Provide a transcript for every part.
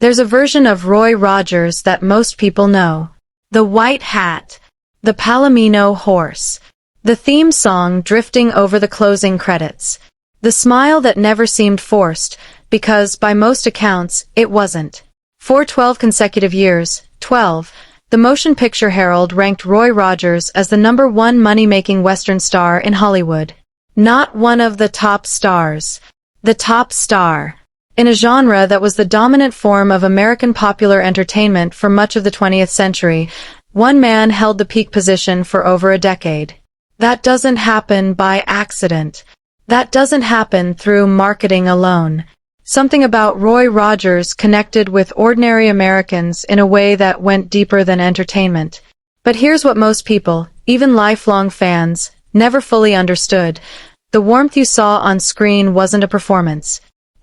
There's a version of Roy Rogers that most people know. The white hat. The Palomino horse. The theme song drifting over the closing credits. The smile that never seemed forced, because, by most accounts, it wasn't. For 12 consecutive years, 12, the Motion Picture Herald ranked Roy Rogers as the #1 money-making Western star in Hollywood. Not one of the top stars. The top star. In a genre that was the dominant form of American popular entertainment for much of the 20th century, one man held the peak position for over a decade. That doesn't happen by accident. That doesn't happen through marketing alone. Something about Roy Rogers connected with ordinary Americans in a way that went deeper than entertainment. But here's what most people, even lifelong fans, never fully understood. The warmth you saw on screen wasn't a performance.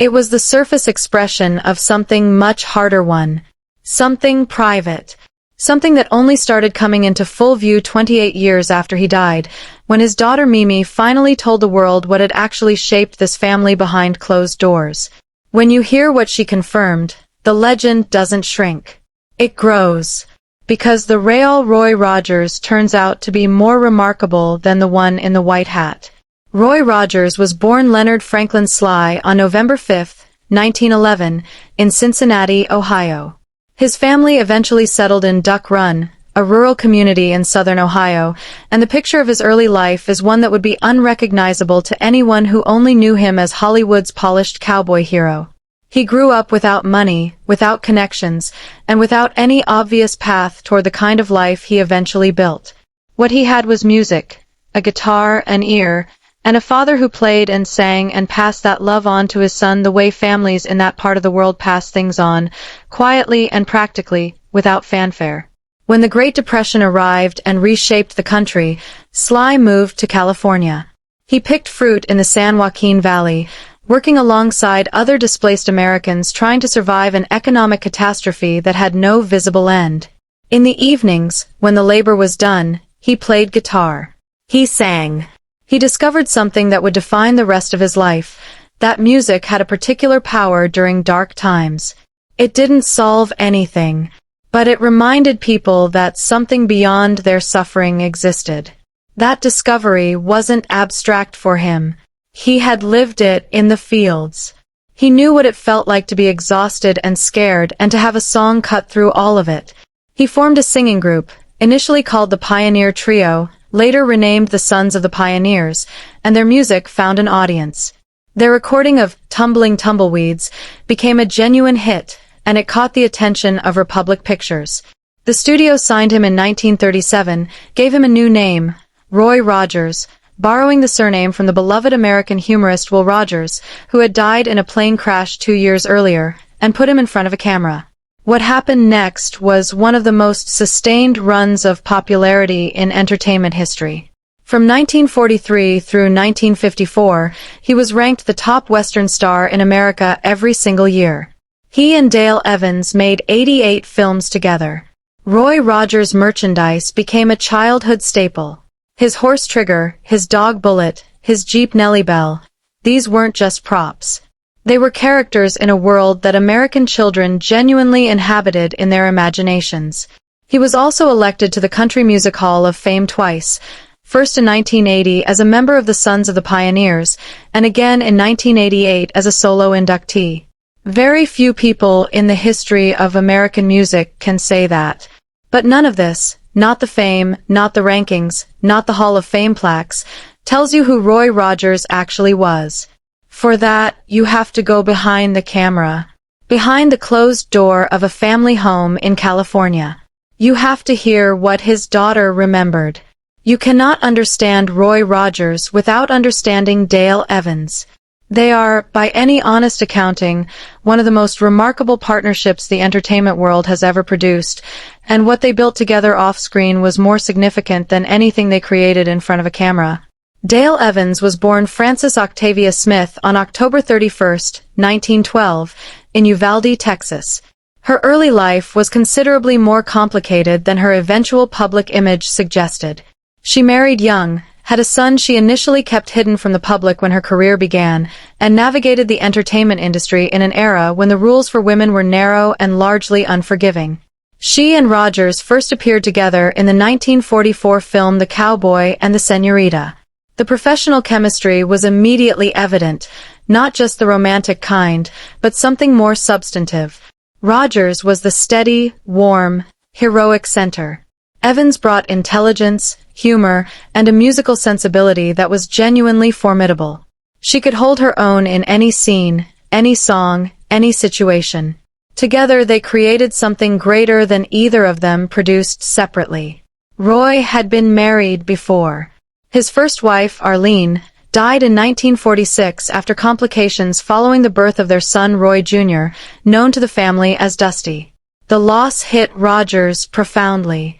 It was the surface expression of something much harder one. Something private. Something that only started coming into full view 28 years after he died, when his daughter Mimi finally told the world what had actually shaped this family behind closed doors. When you hear what she confirmed, the legend doesn't shrink. It grows. Because the real Roy Rogers turns out to be more remarkable than the one in the white hat. Roy Rogers was born Leonard Franklin Sly on November 5, 1911, in Cincinnati, Ohio. His family eventually settled in Duck Run, a rural community in southern Ohio, and the picture of his early life is one that would be unrecognizable to anyone who only knew him as Hollywood's polished cowboy hero. He grew up without money, without connections, and without any obvious path toward the kind of life he eventually built. What he had was music, a guitar, an ear, and a father who played and sang and passed that love on to his son the way families in that part of the world pass things on, quietly and practically, without fanfare. When the Great Depression arrived and reshaped the country, Sly moved to California. He picked fruit in the San Joaquin Valley, working alongside other displaced Americans trying to survive an economic catastrophe that had no visible end. In the evenings, when the labor was done, he played guitar. He sang. He discovered something that would define the rest of his life, that music had a particular power during dark times. It didn't solve anything, but it reminded people that something beyond their suffering existed. That discovery wasn't abstract for him. He had lived it in the fields. He knew what it felt like to be exhausted and scared and to have a song cut through all of it. He formed a singing group, initially called the Pioneer Trio, later renamed the Sons of the Pioneers, and their music found an audience. Their recording of Tumbling Tumbleweeds became a genuine hit, and it caught the attention of Republic Pictures. The studio signed him in 1937, gave him a new name, Roy Rogers, borrowing the surname from the beloved American humorist Will Rogers, who had died in a plane crash 2 years earlier, and put him in front of a camera. What happened next was one of the most sustained runs of popularity in entertainment history. From 1943 through 1954, he was ranked the top Western star in America every single year. He and Dale Evans made 88 films together. Roy Rogers' merchandise became a childhood staple. His horse Trigger, his dog Bullet, his Jeep Nellie Bell, these weren't just props. They were characters in a world that American children genuinely inhabited in their imaginations. He was also elected to the Country Music Hall of Fame twice, first in 1980 as a member of the Sons of the Pioneers, and again in 1988 as a solo inductee. Very few people in the history of American music can say that. But none of this, not the fame, not the rankings, not the Hall of Fame plaques, tells you who Roy Rogers actually was. For that, you have to go behind the camera. Behind the closed door of a family home in California. You have to hear what his daughter remembered. You cannot understand Roy Rogers without understanding Dale Evans. They are, by any honest accounting, one of the most remarkable partnerships the entertainment world has ever produced, and what they built together off-screen was more significant than anything they created in front of a camera. Dale Evans was born Frances Octavia Smith on October 31, 1912, in Uvalde, Texas. Her early life was considerably more complicated than her eventual public image suggested. She married young, had a son she initially kept hidden from the public when her career began, and navigated the entertainment industry in an era when the rules for women were narrow and largely unforgiving. She and Rogers first appeared together in the 1944 film The Cowboy and the Senorita. The professional chemistry was immediately evident, not just the romantic kind, but something more substantive. Rogers was the steady, warm, heroic center. Evans brought intelligence, humor, and a musical sensibility that was genuinely formidable. She could hold her own in any scene, any song, any situation. Together they created something greater than either of them produced separately. Roy had been married before. His first wife, Arlene, died in 1946 after complications following the birth of their son Roy Jr., known to the family as Dusty. The loss hit Rogers profoundly.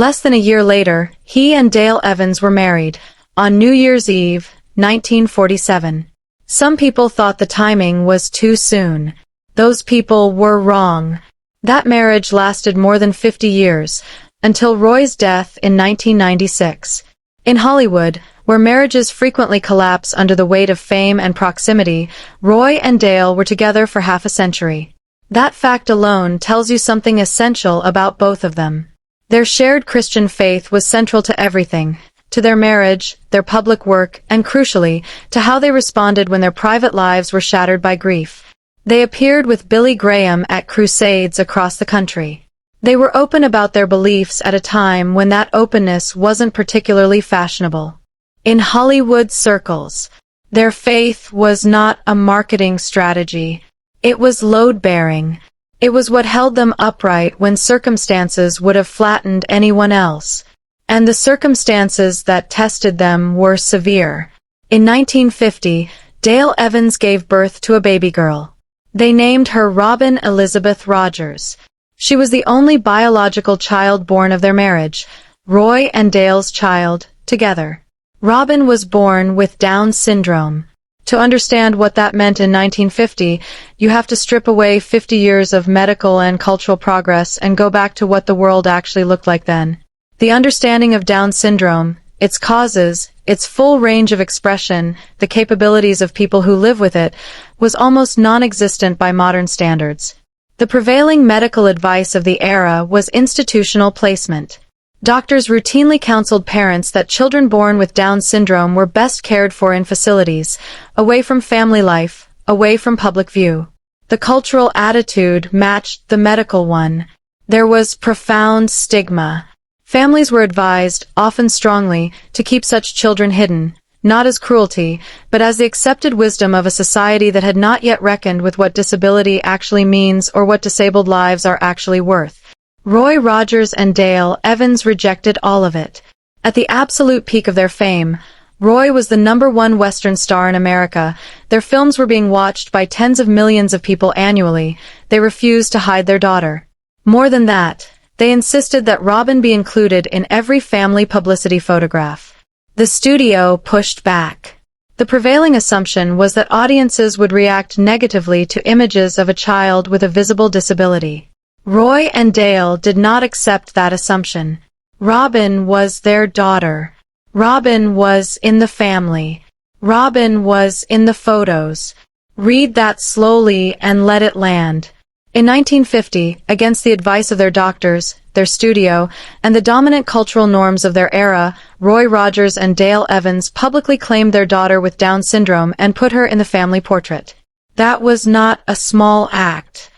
Less than a year later, he and Dale Evans were married, on New Year's Eve, 1947. Some people thought the timing was too soon. Those people were wrong. That marriage lasted more than 50 years, until Roy's death in 1996. In Hollywood, where marriages frequently collapse under the weight of fame and proximity, Roy and Dale were together for half a century. That fact alone tells you something essential about both of them. Their shared Christian faith was central to everything, to their marriage, their public work, and crucially, to how they responded when their private lives were shattered by grief. They appeared with Billy Graham at crusades across the country. They were open about their beliefs at a time when that openness wasn't particularly fashionable. In Hollywood circles, their faith was not a marketing strategy. It was load-bearing. It was what held them upright when circumstances would have flattened anyone else. And the circumstances that tested them were severe. In 1950, Dale Evans gave birth to a baby girl. They named her Robin Elizabeth Rogers. She was the only biological child born of their marriage, Roy and Dale's child, together. Robin was born with Down syndrome. To understand what that meant in 1950, you have to strip away 50 years of medical and cultural progress and go back to what the world actually looked like then. The understanding of Down syndrome, its causes, its full range of expression, the capabilities of people who live with it, was almost non-existent by modern standards. The prevailing medical advice of the era was institutional placement. Doctors routinely counseled parents that children born with Down syndrome were best cared for in facilities, away from family life, away from public view. The cultural attitude matched the medical one. There was profound stigma. Families were advised, often strongly, to keep such children hidden, not as cruelty, but as the accepted wisdom of a society that had not yet reckoned with what disability actually means or what disabled lives are actually worth. Roy Rogers and Dale Evans rejected all of it. At the absolute peak of their fame, Roy was the #1 Western star in America. Their films were being watched by tens of millions of people annually. They refused to hide their daughter. More than that, they insisted that Robin be included in every family publicity photograph. The studio pushed back. The prevailing assumption was that audiences would react negatively to images of a child with a visible disability. Roy and Dale did not accept that assumption. Robin was their daughter. Robin was in the family. Robin was in the photos. Read that slowly and let it land. In 1950, against the advice of their doctors, their studio, and the dominant cultural norms of their era, Roy Rogers and Dale Evans publicly claimed their daughter with Down syndrome and put her in the family portrait. That was not a small act.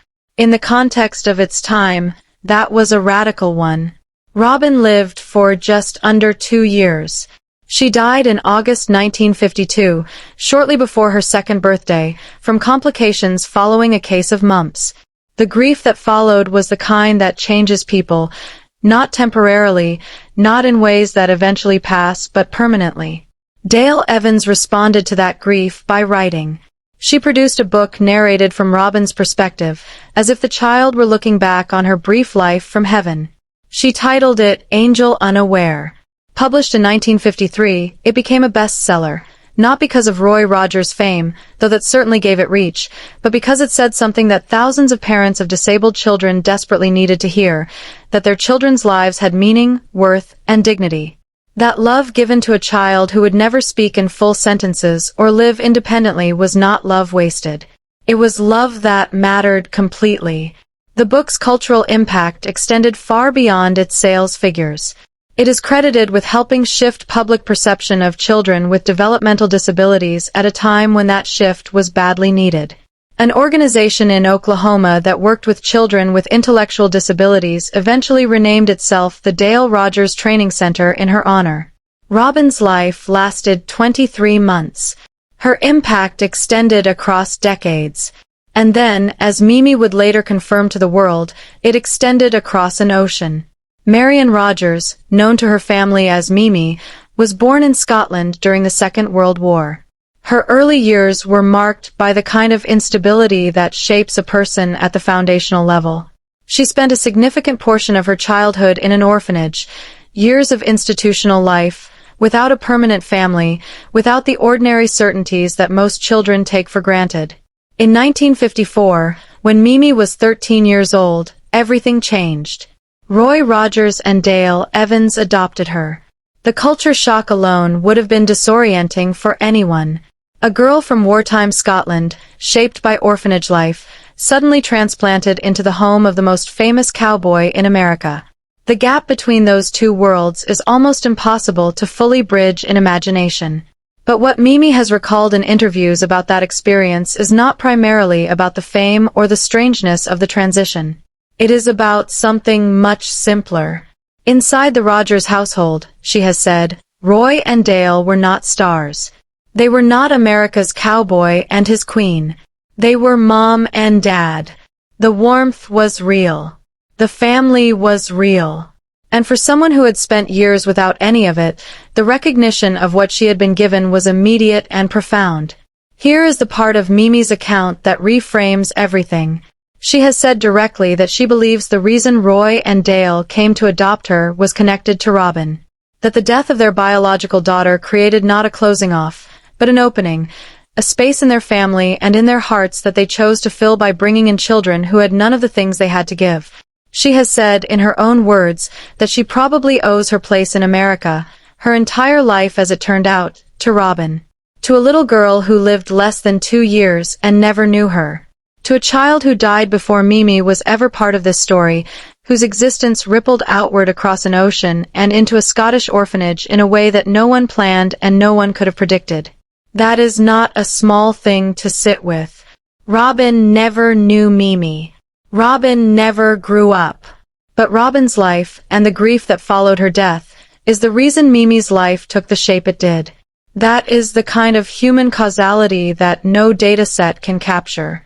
In the context of its time, that was a radical one. Robin lived for just under 2 years. She died in August 1952, shortly before her second birthday, from complications following a case of mumps. The grief that followed was the kind that changes people, not temporarily, not in ways that eventually pass, but permanently. Dale Evans responded to that grief by writing. She produced a book narrated from Robin's perspective, as if the child were looking back on her brief life from heaven. She titled it Angel Unaware. Published in 1953, it became a bestseller, not because of Roy Rogers' fame, though that certainly gave it reach, but because it said something that thousands of parents of disabled children desperately needed to hear, that their children's lives had meaning, worth, and dignity. That love given to a child who would never speak in full sentences or live independently was not love wasted. It was love that mattered completely. The book's cultural impact extended far beyond its sales figures. It is credited with helping shift public perception of children with developmental disabilities at a time when that shift was badly needed. An organization in Oklahoma that worked with children with intellectual disabilities eventually renamed itself the Dale Rogers Training Center in her honor. Robin's life lasted 23 months. Her impact extended across decades. And then, as Mimi would later confirm to the world, it extended across an ocean. Marion Rogers, known to her family as Mimi, was born in Scotland during the Second World War. Her early years were marked by the kind of instability that shapes a person at the foundational level. She spent a significant portion of her childhood in an orphanage, years of institutional life, without a permanent family, without the ordinary certainties that most children take for granted. In 1954, when Mimi was 13 years old, everything changed. Roy Rogers and Dale Evans adopted her. The culture shock alone would have been disorienting for anyone. A girl from wartime Scotland, shaped by orphanage life, suddenly transplanted into the home of the most famous cowboy in America. The gap between those two worlds is almost impossible to fully bridge in imagination. But what Mimi has recalled in interviews about that experience is not primarily about the fame or the strangeness of the transition. It is about something much simpler. Inside the Rogers household, she has said, Roy and Dale were not stars. They were not America's cowboy and his queen. They were mom and dad. The warmth was real. The family was real. And for someone who had spent years without any of it, the recognition of what she had been given was immediate and profound. Here is the part of Mimi's account that reframes everything. She has said directly that she believes the reason Roy and Dale came to adopt her was connected to Robin. That the death of their biological daughter created not a closing off, but an opening, a space in their family and in their hearts that they chose to fill by bringing in children who had none of the things they had to give. She has said, in her own words, that she probably owes her place in America, her entire life as it turned out, to Robin. To a little girl who lived less than 2 years and never knew her. To a child who died before Mimi was ever part of this story, whose existence rippled outward across an ocean and into a Scottish orphanage in a way that no one planned and no one could have predicted. That is not a small thing to sit with. Robin never knew Mimi. Robin never grew up. But Robin's life, and the grief that followed her death, is the reason Mimi's life took the shape it did. That is the kind of human causality that no dataset can capture.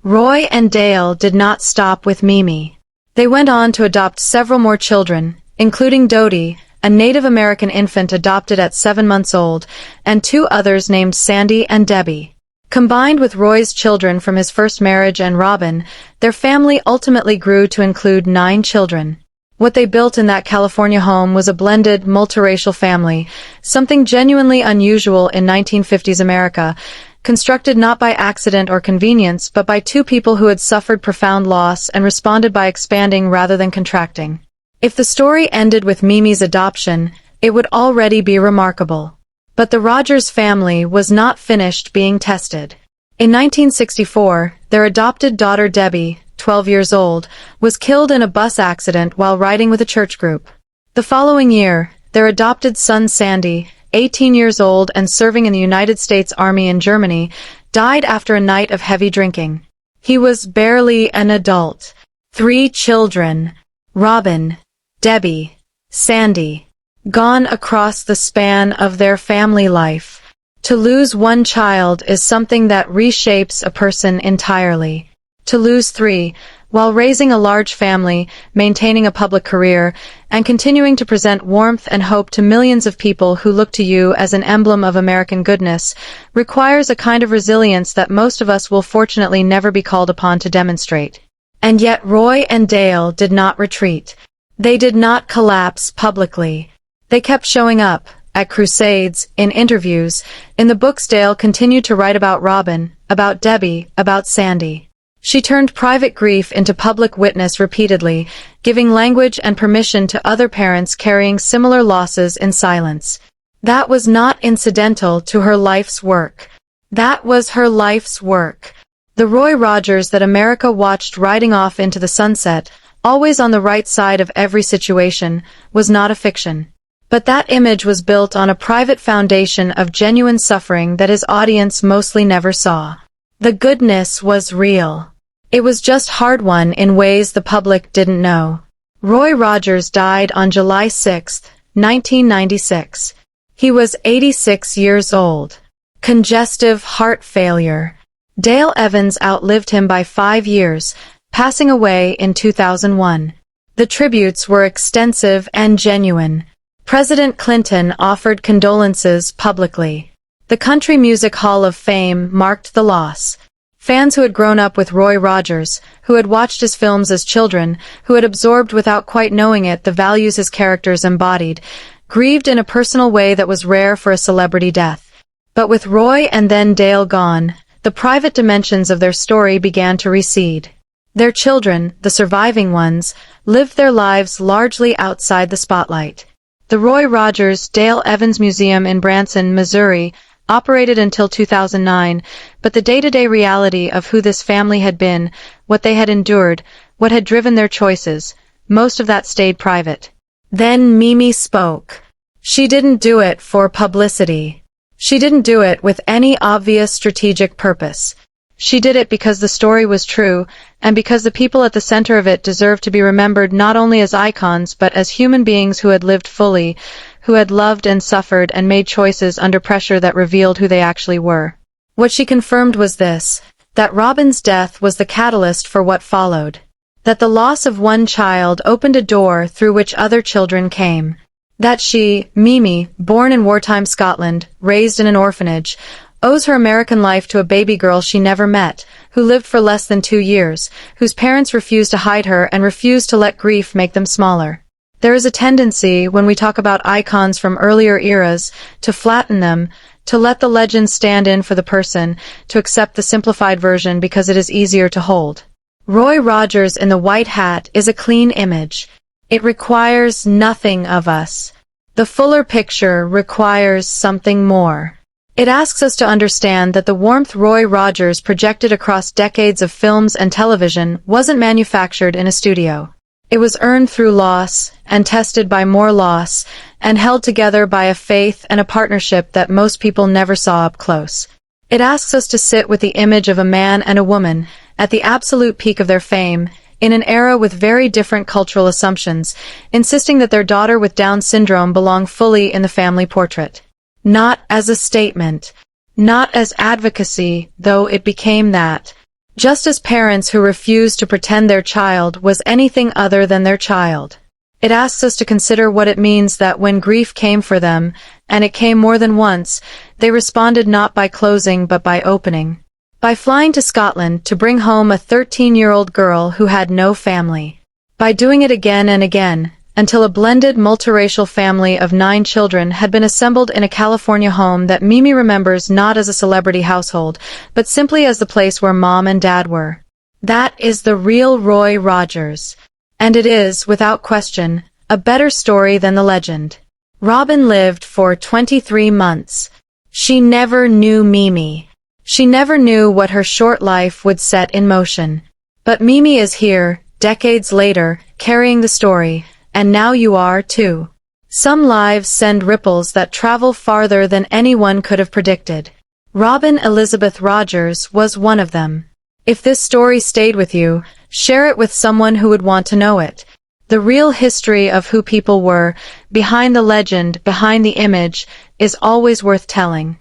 Roy and Dale did not stop with Mimi. They went on to adopt several more children, including Dodie, a Native American infant adopted at 7 months old, and 2 others named Sandy and Debbie. Combined with Roy's children from his first marriage and Robin, their family ultimately grew to include 9 children. What they built in that California home was a blended, multiracial family, something genuinely unusual in 1950s America, constructed not by accident or convenience, but by 2 people who had suffered profound loss and responded by expanding rather than contracting. If the story ended with Mimi's adoption, it would already be remarkable. But the Rogers family was not finished being tested. In 1964, their adopted daughter Debbie, 12 years old, was killed in a bus accident while riding with a church group. The following year, their adopted son Sandy, 18 years old and serving in the United States Army in Germany, died after a night of heavy drinking. He was barely an adult. 3 children, Robin, Debbie, Sandy, gone across the span of their family life. To lose 1 child is something that reshapes a person entirely. To lose 3, while raising a large family, maintaining a public career, and continuing to present warmth and hope to millions of people who look to you as an emblem of American goodness, requires a kind of resilience that most of us will fortunately never be called upon to demonstrate. And yet Roy and Dale did not retreat. They did not collapse publicly. They kept showing up, at crusades, in interviews. In the books Dale continued to write about Robin, about Debbie, about Sandy. She turned private grief into public witness repeatedly, giving language and permission to other parents carrying similar losses in silence. That was not incidental to her life's work. That was her life's work. The Roy Rogers that America watched riding off into the sunset, always on the right side of every situation, was not a fiction. But that image was built on a private foundation of genuine suffering that his audience mostly never saw. The goodness was real. It was just hard-won in ways the public didn't know. Roy Rogers died on July 6, 1996. He was 86 years old. Congestive heart failure. Dale Evans outlived him by 5 years, passing away in 2001. The tributes were extensive and genuine. President Clinton offered condolences publicly. The Country Music Hall of Fame marked the loss. Fans who had grown up with Roy Rogers, who had watched his films as children, who had absorbed without quite knowing it the values his characters embodied, grieved in a personal way that was rare for a celebrity death. But with Roy and then Dale gone, the private dimensions of their story began to recede. Their children, the surviving ones, lived their lives largely outside the spotlight. The Roy Rogers Dale Evans Museum in Branson, Missouri, operated until 2009, but the day-to-day reality of who this family had been, what they had endured, what had driven their choices, most of that stayed private. Then Mimi spoke. She didn't do it for publicity. She didn't do it with any obvious strategic purpose. She did it because the story was true, and because the people at the center of it deserved to be remembered not only as icons but as human beings who had lived fully, who had loved and suffered and made choices under pressure that revealed who they actually were. What she confirmed was this, that Robin's death was the catalyst for what followed. That the loss of one child opened a door through which other children came. That she, Mimi, born in wartime Scotland, raised in an orphanage, owes her American life to a baby girl she never met, who lived for less than 2 years, whose parents refused to hide her and refused to let grief make them smaller. There is a tendency, when we talk about icons from earlier eras, to flatten them, to let the legend stand in for the person, to accept the simplified version because it is easier to hold. Roy Rogers in the white hat is a clean image. It requires nothing of us. The fuller picture requires something more. It asks us to understand that the warmth Roy Rogers projected across decades of films and television wasn't manufactured in a studio. It was earned through loss, and tested by more loss, and held together by a faith and a partnership that most people never saw up close. It asks us to sit with the image of a man and a woman, at the absolute peak of their fame, in an era with very different cultural assumptions, insisting that their daughter with Down syndrome belong fully in the family portrait. Not as a statement, not as advocacy, though it became that. Just as parents who refused to pretend their child was anything other than their child. It asks us to consider what it means that when grief came for them, and it came more than once, they responded not by closing but by opening. By flying to Scotland to bring home a 13-year-old girl who had no family. By doing it again and again, until a blended multiracial family of 9 children had been assembled in a California home that Mimi remembers not as a celebrity household, but simply as the place where Mom and Dad were. That is the real Roy Rogers. And it is, without question, a better story than the legend. Robin lived for 23 months. She never knew Mimi. She never knew what her short life would set in motion. But Mimi is here, decades later, carrying the story. And now you are, too. Some lives send ripples that travel farther than anyone could have predicted. Robin Elizabeth Rogers was one of them. If this story stayed with you, share it with someone who would want to know it. The real history of who people were, behind the legend, behind the image, is always worth telling.